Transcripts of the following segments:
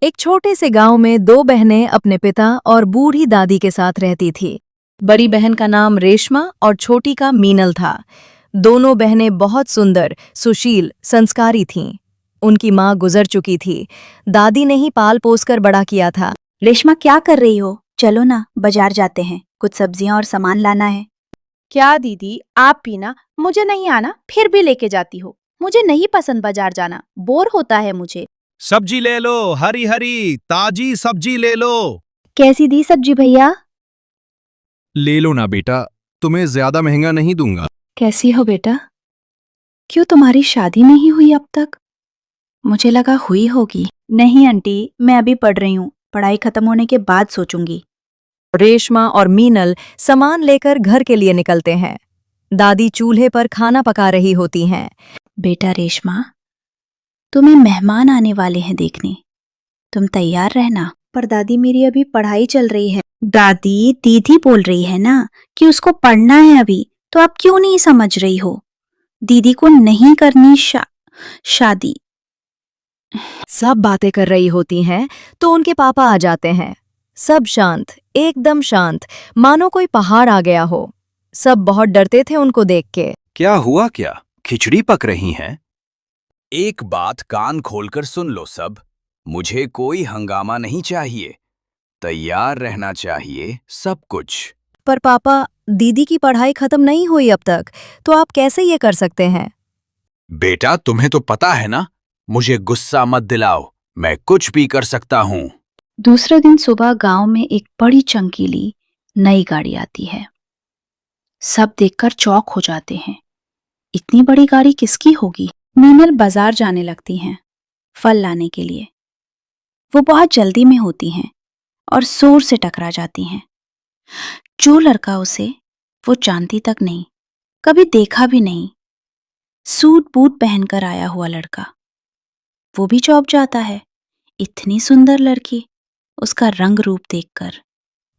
एक छोटे से गांव में दो बहनें अपने पिता और बूढ़ी दादी के साथ रहती थी। बड़ी बहन का नाम रेशमा और छोटी का मीनल था। दोनों बहनें बहुत सुंदर, सुशील, संस्कारी थीं। उनकी माँ गुजर चुकी थी। दादी ने ही पाल पोस कर बड़ा किया था। रेशमा, क्या कर रही हो? चलो ना, बाजार जाते हैं, कुछ सब्जियां और सामान लाना है। क्या दीदी, आप भी ना, मुझे नहीं आना फिर भी लेके जाती हो। मुझे नहीं पसंद बाजार जाना, बोर होता है मुझे। सब्जी ले लो, हरी हरी ताजी सब्जी ले लो। कैसी दी सब्जी भैया? ले लो ना बेटा, तुम्हें ज्यादा महंगा नहीं दूंगा। कैसी हो बेटा? क्यों तुम्हारी शादी नहीं हुई अब तक? मुझे लगा हुई होगी। नहीं आंटी, मैं अभी पढ़ रही हूँ, पढ़ाई खत्म होने के बाद सोचूंगी। रेशमा और मीनल सामान लेकर घर के लिए निकलते हैं। दादी चूल्हे पर खाना पका रही होती हैं। बेटा रेशमा, तुम्हें मेहमान आने वाले हैं देखने, तुम तैयार रहना। पर दादी, मेरी अभी पढ़ाई चल रही है। दादी, दीदी बोल रही है ना कि उसको पढ़ना है अभी, तो आप क्यों नहीं समझ रही हो? दीदी को नहीं करनी शादी। सब बातें कर रही होती हैं तो उनके पापा आ जाते हैं। सब शांत, एकदम शांत, मानो कोई पहाड़ आ गया हो। सब बहुत डरते थे उनको देख के। क्या हुआ? क्या खिचड़ी पक रही हैं? एक बात कान खोलकर सुन लो सब, मुझे कोई हंगामा नहीं चाहिए, तैयार रहना चाहिए सब कुछ। पर पापा, दीदी की पढ़ाई खत्म नहीं हुई अब तक, तो आप कैसे ये कर सकते हैं? बेटा, तुम्हें तो पता है ना, मुझे गुस्सा मत दिलाओ, मैं कुछ भी कर सकता हूँ। दूसरे दिन सुबह गांव में एक बड़ी चमकीली नई गाड़ी आती है। सब देखकर चौंक हो जाते हैं। इतनी बड़ी गाड़ी किसकी होगी? मीनल बाजार जाने लगती हैं फल लाने के लिए। वो बहुत जल्दी में होती हैं और जोर से टकरा जाती हैं। जो लड़का उसे वो जानती तक नहीं, कभी देखा भी नहीं, सूट बूट पहनकर आया हुआ लड़का, वो भी चौंक जाता है। इतनी सुंदर लड़की, उसका रंग रूप देखकर।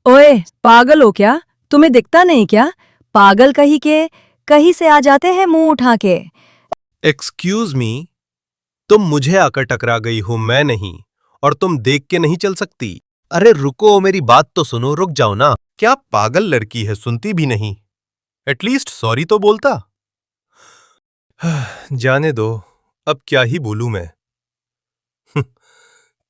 ओए, पागल हो क्या? तुम्हें दिखता नहीं क्या? पागल कहीं से आ जाते हैं मुंह उठा के। एक्सक्यूज मी, तुम मुझे आकर टकरा गई हो, मैं नहीं। और तुम देख के नहीं चल सकती। अरे रुको, मेरी बात तो सुनो, रुक जाओ ना। क्या पागल लड़की है, सुनती भी नहीं। एटलीस्ट सॉरी तो बोलता। जाने दो, अब क्या ही बोलूं मैं।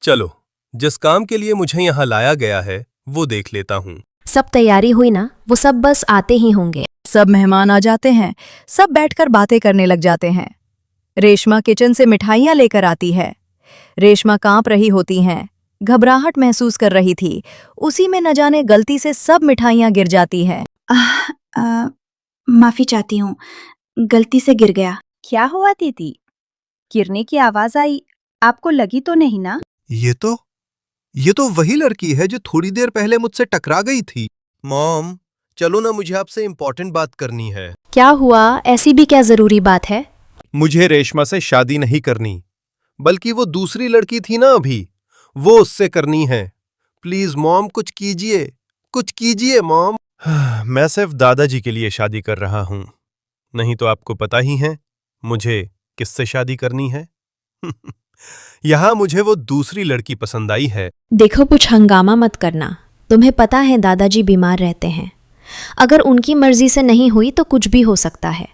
चलो, जिस काम के लिए मुझे यहां लाया गया है वो देख लेता हूं। सब तैयारी हुई ना? वो सब बस आते ही होंगे। सब मेहमान आ जाते हैं। सब बैठकर बातें करने लग जाते हैं। रेशमा किचन से मिठाइयां लेकर आती है। रेशमा कांप रही होती हैं, घबराहट महसूस कर रही थी। उसी में न जाने गलती से सब मिठाइयां गिर जाती हैं। माफी चाहती हूँ, गलती से गिर गया। क्या हुआ दीदी? गिरने की आवाज आई, आपको लगी तो नहीं ना? ये तो वही लड़की है जो थोड़ी देर पहले मुझसे टकरा गई थी। मॉम, चलो ना, मुझे आपसे इंपॉर्टेंट बात करनी है। क्या हुआ? ऐसी भी क्या जरूरी बात है? मुझे रेशमा से शादी नहीं करनी, बल्कि वो दूसरी लड़की थी ना अभी, वो उससे करनी है। प्लीज मॉम, कुछ कीजिए, कुछ कीजिए मॉम। मैं सिर्फ दादाजी के लिए शादी कर रहा हूं, नहीं तो आपको पता ही है मुझे किससे शादी करनी है। यहाँ मुझे वो दूसरी लड़की पसंद आई है। देखो, कुछ हंगामा मत करना। तुम्हें पता है दादाजी बीमार रहते हैं। अगर उनकी मर्जी से नहीं हुई तो कुछ भी हो सकता है।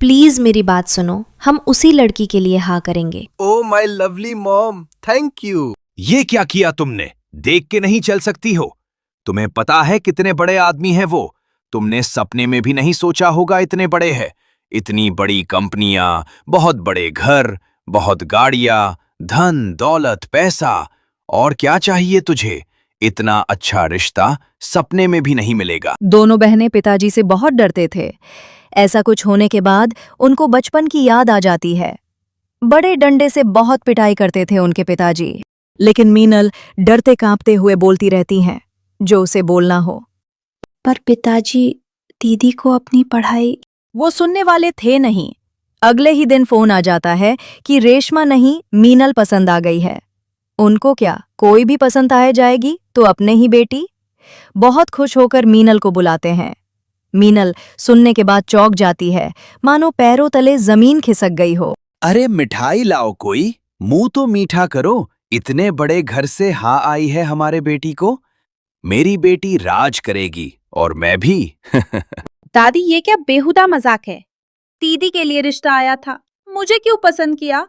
प्लीज मेरी बात सुनो, हम उसी लड़की के लिए हाँ करेंगे। Oh my lovely mom, thank you. ये क्या किया तुमने? देख के नहीं चल सकती हो? तुम्हें पता है कितने बड़े आदमी हैं वो? तुमने सपने में भी नहीं सोचा होगा इतने बड़े हैं। इतनी बड़ी कंपनियां, बहुत बड़े घर, बहुत गाड़ियां, धन दौलत पैसा, और क्या चाहिए तुझे? इतना अच्छा रिश्ता सपने में भी नहीं मिलेगा। दोनों बहनें पिताजी से बहुत डरते थे। ऐसा कुछ होने के बाद उनको बचपन की याद आ जाती है। बड़े डंडे से बहुत पिटाई करते थे उनके पिताजी, लेकिन मीनल डरते कांपते हुए बोलती रहती हैं जो उसे बोलना हो। पर पिताजी, दीदी को अपनी पढ़ाई। वो सुनने वाले थे नहीं। अगले ही दिन फोन आ जाता है कि रेशमा नहीं, मीनल पसंद आ गई है। उनको क्या, कोई भी पसंद आ जाएगी तो अपने ही बेटी। बहुत खुश होकर मीनल को बुलाते हैं। मीनल सुनने के बाद चौंक जाती है, मानो पैरों तले जमीन खिसक गई हो। अरे मिठाई लाओ कोई, मुंह तो मीठा करो, इतने बड़े घर से हाँ आई है हमारे बेटी को। मेरी बेटी राज करेगी और मैं भी। दादी ये क्या बेहुदा मजाक है। दीदी के लिए रिश्ता आया था, मुझे क्यों पसंद किया?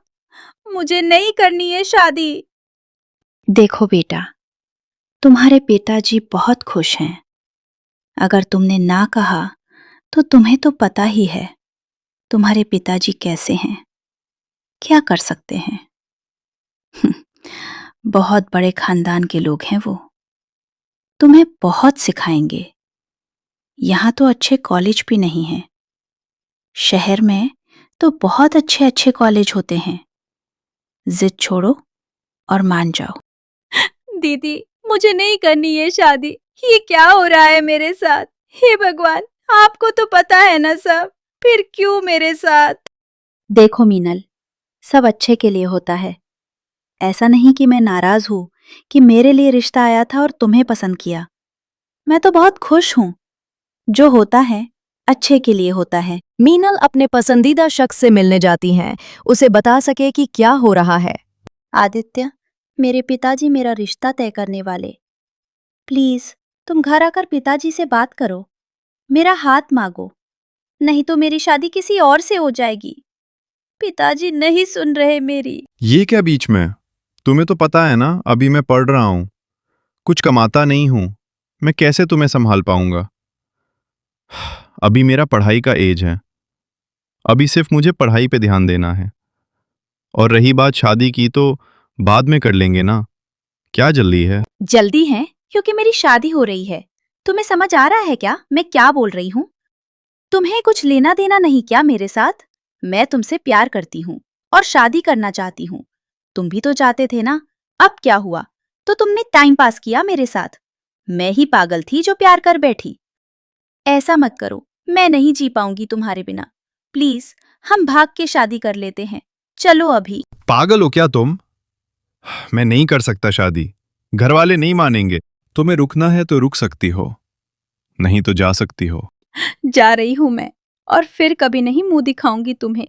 मुझे नहीं करनी है शादी। देखो बेटा, तुम्हारे पिताजी बहुत खुश हैं। अगर तुमने ना कहा तो तुम्हें तो पता ही है तुम्हारे पिताजी कैसे हैं, क्या कर सकते हैं। बहुत बड़े खानदान के लोग हैं वो, तुम्हें बहुत सिखाएंगे। यहाँ तो अच्छे कॉलेज भी नहीं हैं। शहर में तो बहुत अच्छे अच्छे कॉलेज होते हैं। जिद छोड़ो और मान जाओ। दीदी मुझे नहीं करनी है शादी। ये क्या हो रहा है मेरे साथ? हे भगवान, आपको तो पता है ना सब, फिर क्यों मेरे साथ? देखो मीनल, सब अच्छे के लिए होता है। ऐसा नहीं कि मैं नाराज हूं कि मेरे लिए रिश्ता आया था और तुम्हें पसंद किया। मैं तो बहुत खुश हूं। जो होता है अच्छे के लिए होता है। मीनल अपने पसंदीदा शख्स से मिलने जाती हैं, उसे बता सके कि क्या हो रहा है। आदित्य, मेरे पिताजी मेरा रिश्ता तय करने वाले। प्लीज तुम घर आकर पिताजी से बात करो, मेरा हाथ मांगो, नहीं तो मेरी शादी किसी और से हो जाएगी। पिताजी नहीं सुन रहे मेरी। ये क्या बीच में? तुम्हें तो पता है ना, अभी मैं पढ़ रहा हूँ, कुछ कमाता नहीं हूँ। मैं कैसे तुम्हें संभाल पाऊंगा? अभी मेरा पढ़ाई का एज है। अभी सिर्फ मुझे पढ़ाई पे ध्यान देना है। और रही बात शादी की, तो बाद में कर लेंगे ना, क्या जल्दी है? जल्दी है क्योंकि मेरी शादी हो रही है। तुम्हें समझ आ रहा है क्या मैं क्या बोल रही हूँ? तुम्हें कुछ लेना देना नहीं क्या मेरे साथ? मैं तुमसे प्यार करती हूँ और शादी करना चाहती हूँ। तुम भी तो चाहते थे ना। अब क्या हुआ? तो तुमने टाइम पास किया मेरे साथ। मैं ही पागल थी जो प्यार कर बैठी। ऐसा मत करो, मैं नहीं जी पाऊंगी तुम्हारे बिना। प्लीज हम भाग के शादी कर लेते हैं। चलो अभी। पागल हो क्या तुम? मैं नहीं कर सकता शादी, घर वाले नहीं मानेंगे। तुम्हें रुकना है तो रुक सकती हो, नहीं तो जा सकती हो। जा रही हूं मैं, और फिर कभी नहीं मुंह दिखाऊंगी तुम्हें।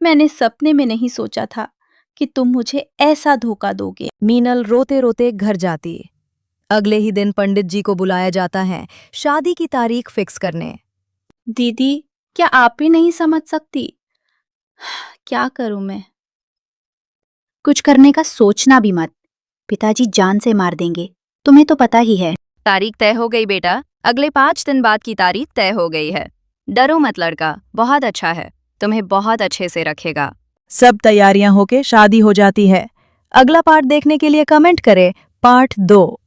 मैंने सपने में नहीं सोचा था कि तुम मुझे ऐसा धोखा दोगे। मीनल रोते रोते घर जाती। अगले ही दिन पंडित जी को बुलाया जाता है शादी की तारीख फिक्स करने। दीदी, क्या आप ही नहीं समझ सकती? क्या करूं मैं? कुछ करने का सोचना भी मत, पिताजी जान से मार देंगे, तुम्हें तो पता ही है। तारीख तय हो गई बेटा, अगले 5 दिन बाद की तारीख तय हो गई है। डरो मत लड़का, बहुत अच्छा है, तुम्हें बहुत अच्छे से रखेगा। सब तैयारियां होके शादी हो जाती है। अगला पार्ट देखने के लिए कमेंट करें पार्ट 2।